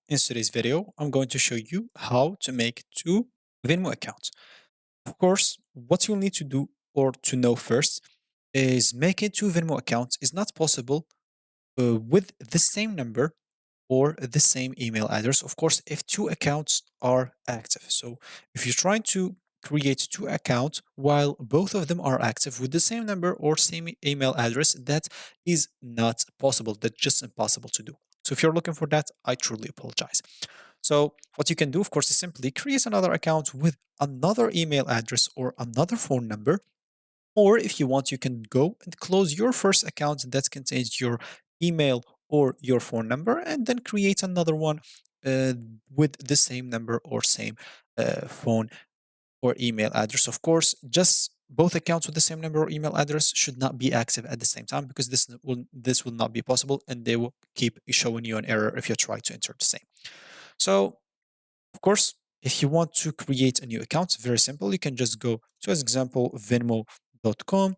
In today's video, I'm going to show you how to make two Venmo accounts. Of course, what you'll need to do or to know first is making two Venmo accounts is not possible with the same number or the same email address. Of course, if two accounts are active. So if you're trying to create two accounts while both of them are active with the same number or same email address, that is not possible. That's just impossible to do. So if you're looking for that, I truly apologize. So what you can do, of course, is simply create another account with another email address or another phone number. Or if you want, you can go and close your first account that contains your email or your phone number and then create another one uh, with the same number or same phone or email address. Of course, just both accounts with the same number or email address should not be active at the same time because this will not be possible and they will keep showing you an error if you try to enter the same. So of course, if you want to create a new account, it's very simple. You can just go to, as example, venmo.com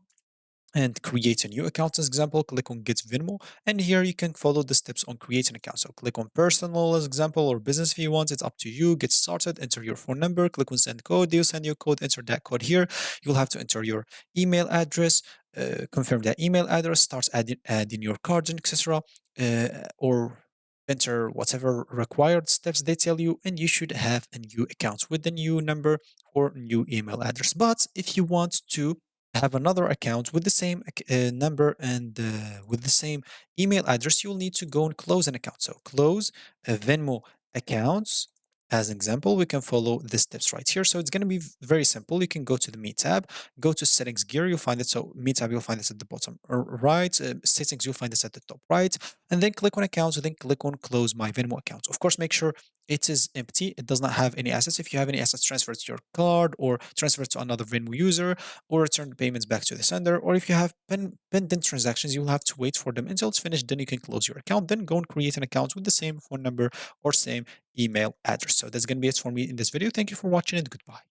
and create a new account. As example, click on Get Venmo, and here you can follow the steps on creating an account. So click on Personal as example or Business if you want. It's up to you. Get started. Enter your phone number. Click on Send Code. They'll send you a code. Enter that code here. You'll have to enter your email address. Confirm that email address. Start adding your cards and etc. Or enter whatever required steps they tell you, and you should have a new account with the new number or new email address. But if you want to have another account with the same number and with the same email address, you'll need to go and close an account. So close a Venmo accounts. As an example, we can follow the steps right here. So it's going to be very simple. You can go to the Me tab, go to Settings gear, you'll find it. So Me tab, you'll find this at the bottom right. Settings, you'll find this at the top right. And then click on Accounts, and then click on Close My Venmo account. Of course, make sure it is empty. It does not have any assets. If you have any assets, transfer it to your card or transfer it to another Venmo user or return the payments back to the sender. Or if you have pending transactions, you'll have to wait for them until it's finished. Then you can close your account. Then go and create an account with the same phone number or same email address. So that's going to be it for me in this video. Thank you for watching and goodbye.